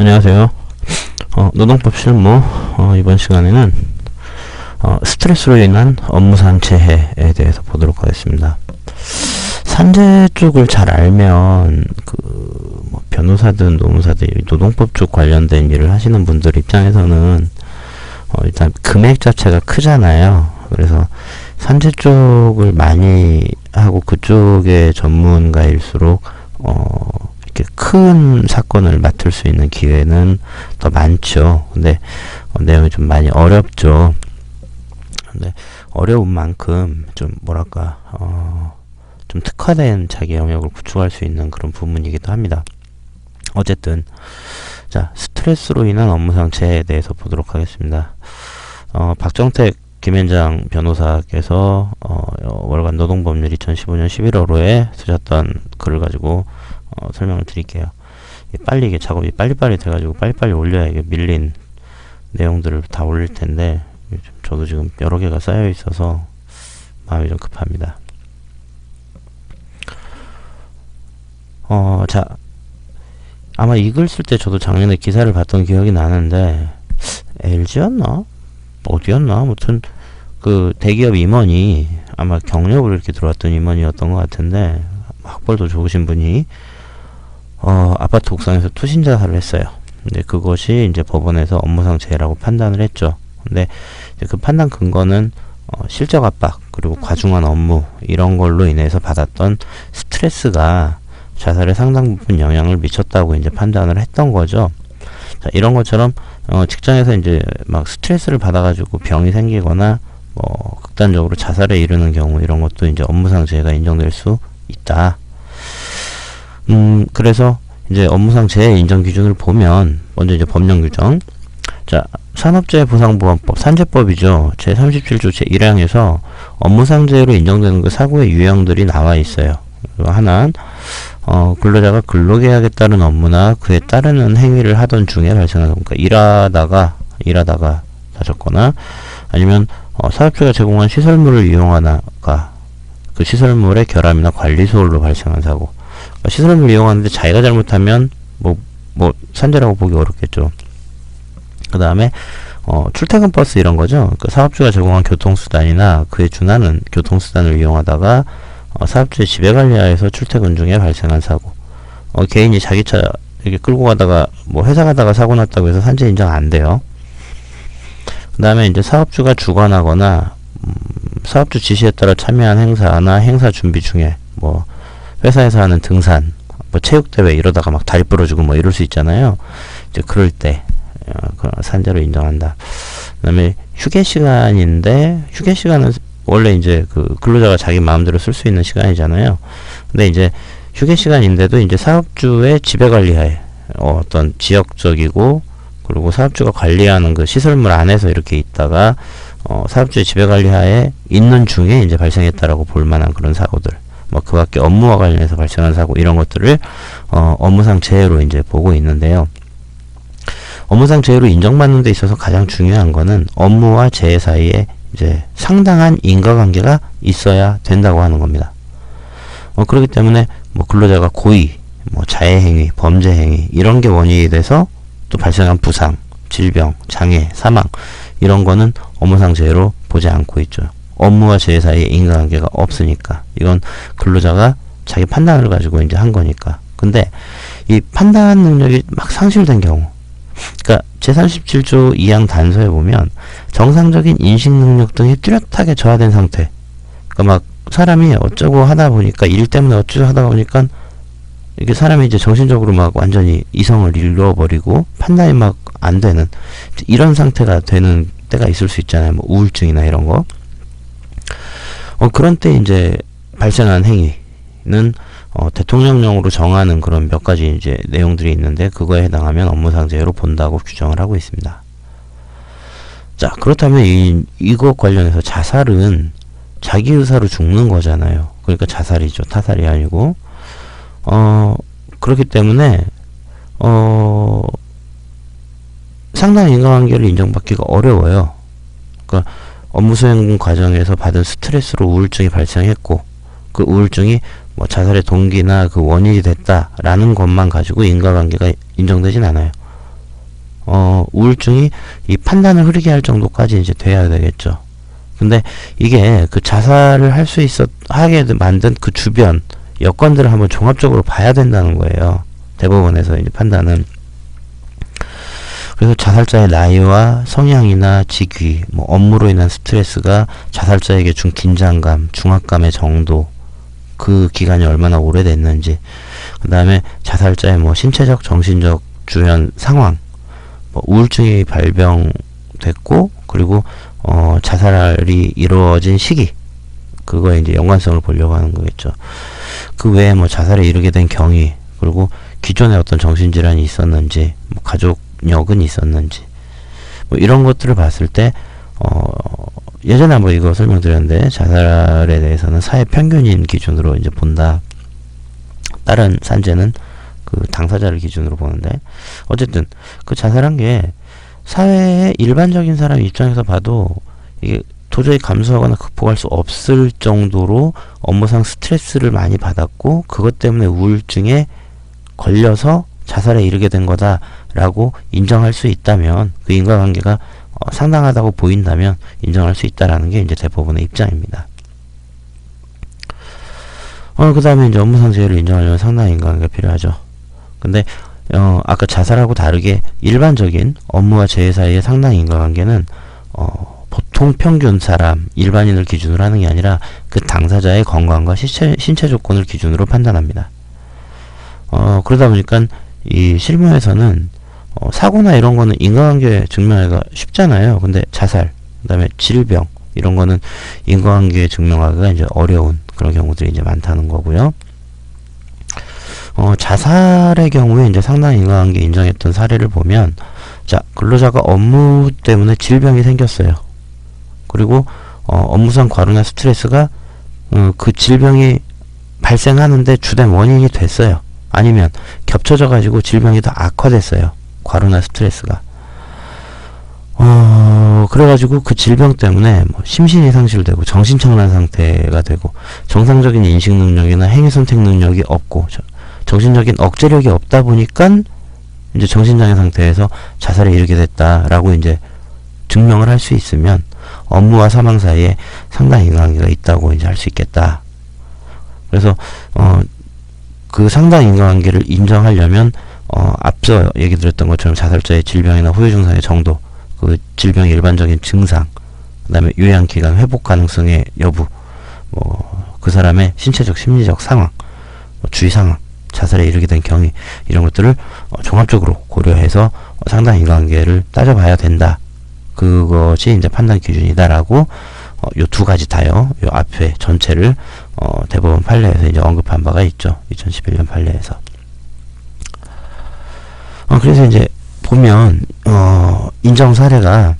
안녕하세요. 노동법 실무 이번 시간에는 스트레스로 인한 업무상 재해에 대해서 보도록 하겠습니다. 산재 쪽을 잘 알면 뭐 변호사든 노무사든 노동법 쪽 관련된 일을 하시는 분들 입장에서는 일단 금액 자체가 크잖아요. 그래서 산재 쪽을 많이 하고 그쪽의 전문가일수록 이렇게 큰 사건을 맡을 수 있는 기회는 더 많죠. 근데 내용이 좀 많이 어렵죠. 근데 어려운 만큼 좀 뭐랄까 좀 특화된 자기 영역을 구축할 수 있는 그런 부분이기도 합니다. 어쨌든 자, 스트레스로 인한 업무상 재해에 대해서 보도록 하겠습니다. 박정택 김현장 변호사께서 월간 노동법률 2015년 11월호에 쓰셨던 글을 가지고 설명을 드릴게요. 빨리 이게 작업이 빨리빨리 돼가지고 빨리빨리 올려야 이게 밀린 내용들을 다 올릴 텐데 저도 지금 여러 개가 쌓여 있어서 마음이 좀 급합니다. 자, 아마 이 글 쓸 때 저도 작년에 기사를 봤던 기억이 나는데 LG였나? 어디였나? 아무튼 그 대기업 임원이 아마 경력으로 이렇게 들어왔던 임원이었던 것 같은데 학벌도 좋으신 분이 아파트 옥상에서 투신 자살을 했어요. 근데 그것이 이제 법원에서 업무상 재해라고 판단을 했죠. 근데 이제 그 판단 근거는 실적 압박 그리고 과중한 업무 이런 걸로 인해서 받았던 스트레스가 자살에 상당 부분 영향을 미쳤다고 이제 판단을 했던 거죠. 자, 이런 것처럼 직장에서 이제 막 스트레스를 받아가지고 병이 생기거나 뭐 극단적으로 자살에 이르는 경우 이런 것도 이제 업무상 재해가 인정될 수 있다. 그래서 이제 업무상 재해 인정 기준을 보면 먼저 이제 법령 규정. 자, 산업재해보상보험법 산재법이죠. 제37조 제1항에서 업무상 재해로 인정되는 그 사고의 유형들이 나와 있어요. 하나는 근로자가 근로계약에 따른 업무나 그에 따르는 행위를 하던 중에 발생하는 그러니까 일하다가 다쳤거나 아니면 사업주가 제공한 시설물을 이용하다가 그 시설물의 결함이나 관리 소홀로 발생한 사고. 그러니까 시설물을 이용하는데 자기가 잘못하면 뭐 산재라고 보기 어렵겠죠. 그 다음에 출퇴근 버스 이런 거죠. 그 사업주가 제공한 교통수단이나 그에 준하는 교통수단을 이용하다가 사업주의 지배관리하에서 출퇴근 중에 발생한 사고. 개인이 자기 차 이렇게 끌고 가다가 뭐 회사 가다가 사고 났다고 해서 산재 인정 안 돼요. 그 다음에 이제 사업주가 주관하거나 사업주 지시에 따라 참여한 행사나 행사 준비 중에 뭐 회사에서 하는 등산, 뭐 체육대회 이러다가 막 다리 부러지고 뭐 이럴 수 있잖아요. 이제 그럴 때 산재로 인정한다. 그 다음에 휴게 시간인데 휴게 시간은 원래 이제 그 근로자가 자기 마음대로 쓸 수 있는 시간이잖아요. 근데 이제 휴게 시간인데도 이제 사업주의 지배관리하에 어떤 지역적이고 그리고 사업주가 관리하는 그 시설물 안에서 이렇게 있다가 사업주의 지배관리하에 있는 중에 이제 발생했다라고 볼 만한 그런 사고들. 뭐 그 밖에 업무와 관련해서 발생한 사고 이런 것들을 업무상 재해로 이제 보고 있는데요. 업무상 재해로 인정받는 데 있어서 가장 중요한 거는 업무와 재해 사이에 이제 상당한 인과관계가 있어야 된다고 하는 겁니다. 그렇기 때문에 뭐 근로자가 고의, 뭐 자해행위, 범죄행위 이런 게 원인이 돼서 또 발생한 부상, 질병, 장애, 사망 이런 거는 업무상 재해로 보지 않고 있죠. 업무와 재해 사이에 인과관계가 없으니까 이건 근로자가 자기 판단을 가지고 이제 한 거니까. 근데 이 판단 능력이 막 상실된 경우, 그러니까 제37조 2항 단서에 보면 정상적인 인식 능력 등이 뚜렷하게 저하된 상태. 그러니까 막 사람이 어쩌고 하다 보니까 일 때문에 어쩌고 하다 보니까 이게 사람이 이제 정신적으로 막 완전히 이성을 잃어버리고 판단이 막 안 되는 이런 상태가 되는 때가 있을 수 있잖아요. 뭐 우울증이나 이런 거. 그런 때 이제 발생한 행위는 대통령령으로 정하는 그런 몇 가지 이제 내용들이 있는데 그거에 해당하면 업무상 재해로 본다고 규정을 하고 있습니다. 자, 그렇다면 이거 관련해서 자살은 자기 의사로 죽는 거잖아요. 그러니까 자살이죠. 타살이 아니고. 그렇기 때문에 상당히 인과관계를 인정받기가 어려워요. 그러니까 업무 수행 과정에서 받은 스트레스로 우울증이 발생했고 그 우울증이 뭐 자살의 동기나 그 원인이 됐다라는 것만 가지고 인과관계가 인정되진 않아요. 우울증이 이 판단을 흐리게 할 정도까지 이제 돼야 되겠죠. 근데 이게 그 자살을 할 수 하게 만든 그 주변 여건들을 한번 종합적으로 봐야 된다는 거예요. 대법원에서 이제 판단은. 그래서 자살자의 나이와 성향이나 직위, 뭐 업무로 인한 스트레스가 자살자에게 준 긴장감, 중압감의 정도, 그 기간이 얼마나 오래됐는지, 그 다음에 자살자의 뭐 신체적, 정신적 주변 상황, 뭐 우울증이 발병됐고, 그리고 자살이 이루어진 시기, 그거에 이제 연관성을 보려고 하는 거겠죠. 그 외에 뭐 자살에 이르게 된 경위, 그리고 기존에 어떤 정신질환이 있었는지, 뭐 가족력은 있었는지, 뭐 이런 것들을 봤을 때, 예전에 한번 이거 설명드렸는데, 자살에 대해서는 사회 평균인 기준으로 이제 본다. 다른 산재는 그 당사자를 기준으로 보는데, 어쨌든 그 자살한 게 사회의 일반적인 사람 입장에서 봐도 이게 도저히 감수하거나 극복할 수 없을 정도로 업무상 스트레스를 많이 받았고, 그것 때문에 우울증에 걸려서 자살에 이르게 된 거다라고 인정할 수 있다면, 그 인과관계가 상당하다고 보인다면 인정할 수 있다라는 게 이제 대법원의 입장입니다. 그 다음에 이제 업무상 재해를 인정하려면 상당한 인과관계가 필요하죠. 근데 아까 자살하고 다르게 일반적인 업무와 재해 사이의 상당한 인과관계는 보통 평균 사람, 일반인을 기준으로 하는 게 아니라 그 당사자의 건강과 신체 조건을 기준으로 판단합니다. 그러다 보니까 이 실무에서는 사고나 이런 거는 인과관계 증명하기가 쉽잖아요. 근데 자살, 그 다음에 질병, 이런 거는 인과관계 증명하기가 이제 어려운 그런 경우들이 이제 많다는 거고요. 자살의 경우에 이제 상당히 인과관계 인정했던 사례를 보면, 자, 근로자가 업무 때문에 질병이 생겼어요. 그리고 업무상 과로나 스트레스가 그 질병이 발생하는데 주된 원인이 됐어요. 아니면 겹쳐져 가지고 질병이 더 악화됐어요. 과로나 스트레스가. 그래가지고 그 질병 때문에 뭐 심신이 상실되고 정신착란 상태가 되고 정상적인 인식 능력이나 행위 선택 능력이 없고 정신적인 억제력이 없다 보니까 이제 정신장애 상태에서 자살에 이르게 됐다라고 이제 증명을 할 수 있으면 업무와 사망 사이에 상당히 인과관계가 있다고 이제 할 수 있겠다. 그래서 그 상당 인과관계를 인정하려면 앞서 얘기 드렸던 것처럼 자살자의 질병이나 후유 증상의 정도, 그 질병의 일반적인 증상, 그 다음에 요양기간 회복 가능성의 여부, 그 사람의 신체적, 심리적 상황, 주위 상황, 자살에 이르게 된 경위, 이런 것들을 종합적으로 고려해서 상당 인과관계를 따져봐야 된다. 그것이 이제 판단 기준이다라고 요 두 가지 다요. 요 앞에 전체를 대법원 판례에서 이제 언급한 바가 있죠. 2011년 판례에서. 그래서 이제 보면 인정 사례가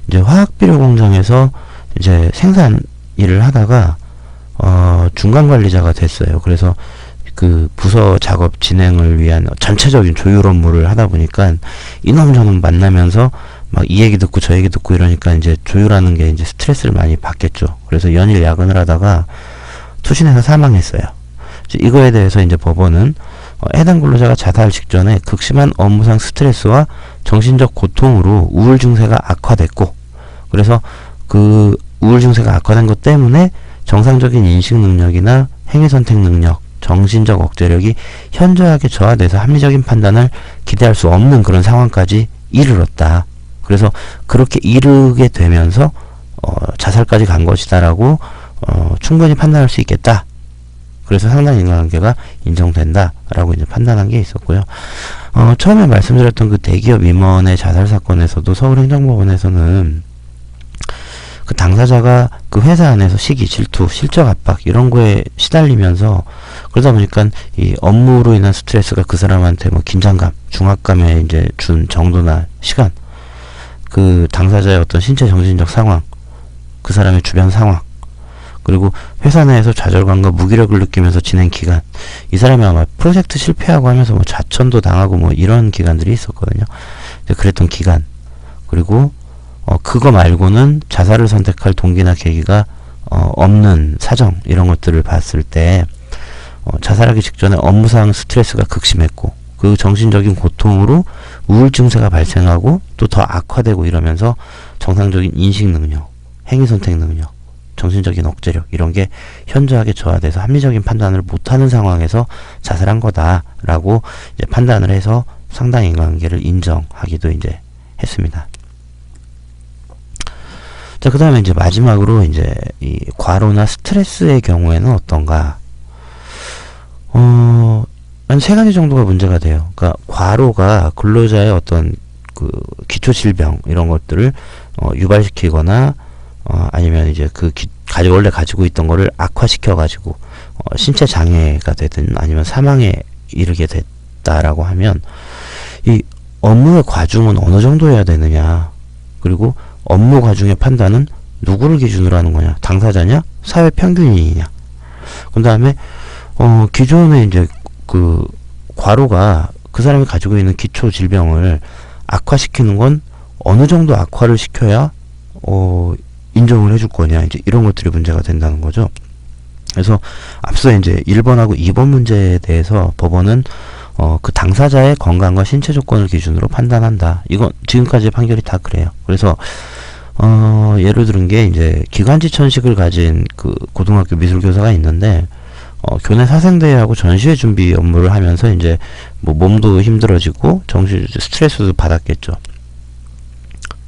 이제 화학비료 공장에서 이제 생산 일을 하다가 중간 관리자가 됐어요. 그래서 그 부서 작업 진행을 위한 전체적인 조율 업무를 하다 보니까 이놈 저놈 만나면서 막 이 얘기 듣고 저 얘기 듣고 이러니까 이제 조율하는 게 이제 스트레스를 많이 받겠죠. 그래서 연일 야근을 하다가 투신해서 사망했어요. 이거에 대해서 이제 법원은 해당 근로자가 자살 직전에 극심한 업무상 스트레스와 정신적 고통으로 우울 증세가 악화됐고, 그래서 그 우울 증세가 악화된 것 때문에 정상적인 인식 능력이나 행위 선택 능력, 정신적 억제력이 현저하게 저하돼서 합리적인 판단을 기대할 수 없는 그런 상황까지 이르렀다. 그래서 그렇게 이르게 되면서 자살까지 간 것이다라고 충분히 판단할 수 있겠다. 그래서 상당 인과관계가 인정된다라고 이제 판단한 게 있었고요. 처음에 말씀드렸던 그 대기업 임원의 자살 사건에서도 서울행정법원에서는 그 당사자가 그 회사 안에서 시기, 질투, 실적 압박 이런 거에 시달리면서 그러다 보니까 이 업무로 인한 스트레스가 그 사람한테 뭐 긴장감, 중압감에 이제 준 정도나 시간, 그 당사자의 어떤 신체 정신적 상황, 그 사람의 주변 상황, 그리고 회사 내에서 좌절감과 무기력을 느끼면서 지낸 기간, 이 사람이 아마 프로젝트 실패하고 하면서 뭐 좌천도 당하고 뭐 이런 기간들이 있었거든요. 그랬던 기간, 그리고 그거 말고는 자살을 선택할 동기나 계기가 없는 사정, 이런 것들을 봤을 때 자살하기 직전에 업무상 스트레스가 극심했고 그 정신적인 고통으로 우울 증세가 발생하고 또 더 악화되고 이러면서 정상적인 인식 능력, 행위 선택 능력, 정신적인 억제력 이런 게 현저하게 저하돼서 합리적인 판단을 못하는 상황에서 자살한 거다라고 이제 판단을 해서 상당 인과관계를 인정하기도 이제 했습니다. 자, 그 다음에 이제 마지막으로 이제 이 과로나 스트레스의 경우에는 어떤가? 한 세 가지 정도가 문제가 돼요. 그러니까 과로가 근로자의 어떤 그 기초 질병 이런 것들을 유발시키거나 아니면 이제 원래 가지고 있던 거를 악화시켜 가지고 신체 장애가 되든 아니면 사망에 이르게 됐다라고 하면 이 업무의 과중은 어느 정도여야 되느냐, 그리고 업무 과중의 판단은 누구를 기준으로 하는 거냐, 당사자냐, 사회 평균이냐. 그 다음에 기존에 이제 그 과로가 그 사람이 가지고 있는 기초 질병을 악화시키는 건 어느 정도 악화를 시켜야 인정을 해줄 거냐, 이제 이런 것들이 문제가 된다는 거죠. 그래서 앞서 이제 1번하고 2번 문제에 대해서 법원은 그 당사자의 건강과 신체 조건을 기준으로 판단한다. 이건 지금까지의 판결이 다 그래요. 그래서 예를 들은 게 이제 기관지 천식을 가진 그 고등학교 미술교사가 있는데 교내 사생대회하고 전시회 준비 업무를 하면서 이제 뭐 몸도 힘들어지고 정신 스트레스도 받았겠죠.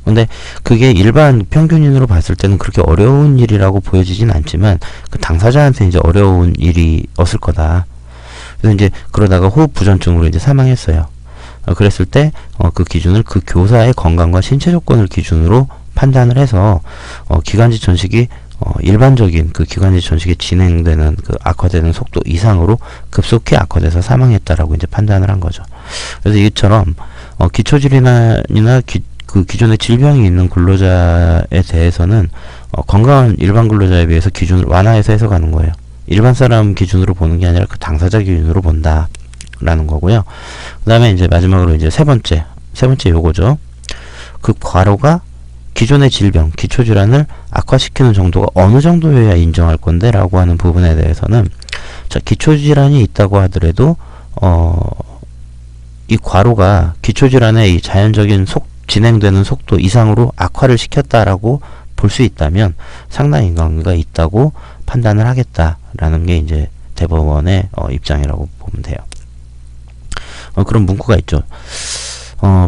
근데 그게 일반 평균인으로 봤을 때는 그렇게 어려운 일이라고 보여지진 않지만 그 당사자한테 이제 어려운 일이었을 거다. 그래서 이제 그러다가 호흡 부전증으로 이제 사망했어요. 그랬을 때 그 기준을 그 교사의 건강과 신체 조건을 기준으로 판단을 해서 기관지 전식이 일반적인 그 기관지 전식이 진행되는 그 악화되는 속도 이상으로 급속히 악화돼서 사망했다라고 이제 판단을 한 거죠. 그래서 이처럼 기초질이나 그 기존에 질병이 있는 근로자에 대해서는 건강한 일반 근로자에 비해서 기준을 완화해서 해석하는 거예요. 일반 사람 기준으로 보는 게 아니라 그 당사자 기준으로 본다라는 거고요. 그 다음에 이제 마지막으로 이제 세 번째 요거죠. 그 과로가 기존의 질병, 기초질환을 악화시키는 정도가 어느 정도여야 인정할 건데 라고 하는 부분에 대해서는 자, 기초질환이 있다고 하더라도 이 과로가 기초질환의 이 자연적인 진행되는 속도 이상으로 악화를 시켰다라고 볼 수 있다면 상당 인과관계가 있다고 판단을 하겠다라는 게 이제 대법원의 입장이라고 보면 돼요. 그런 문구가 있죠.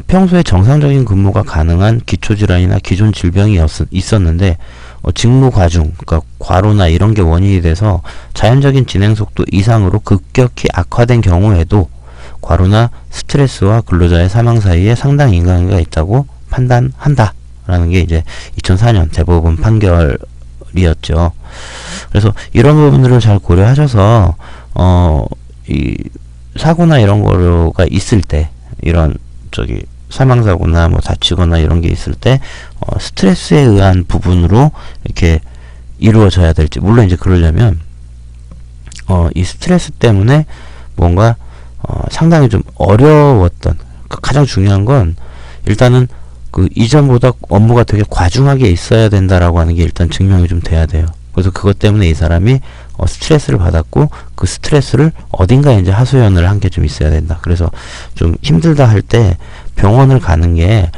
평소에 정상적인 근무가 가능한 기초질환이나 기존 질병이 있었는데 직무 과중, 그러니까 과로나 이런 게 원인이 돼서 자연적인 진행 속도 이상으로 급격히 악화된 경우에도 과로나 스트레스와 근로자의 사망 사이에 상당 인과관계가 있다고 판단한다 라는 게 이제 2004년 대법원 판결이었죠. 그래서 이런 부분들을 잘 고려하셔서 이 사고나 이런 거가 있을 때, 이런 사망사고나 뭐 다치거나 이런 게 있을 때 스트레스에 의한 부분으로 이렇게 이루어져야 될지, 물론 이제 그러려면 이 스트레스 때문에 뭔가 상당히 좀 어려웠던, 가장 중요한 건 일단은 그 이전보다 업무가 되게 과중하게 있어야 된다라고 하는 게 일단 증명이 좀 돼야 돼요. 그래서 그것 때문에 이 사람이 스트레스를 받았고 그 스트레스를 어딘가에 이제 하소연을 한 게 좀 있어야 된다. 그래서 좀 힘들다 할 때 병원을 가는 게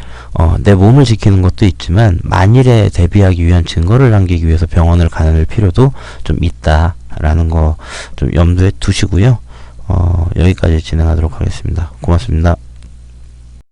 내 몸을 지키는 것도 있지만 만일에 대비하기 위한 증거를 남기기 위해서 병원을 가는 필요도 좀 있다라는 거 좀 염두에 두시고요. 여기까지 진행하도록 하겠습니다. 고맙습니다.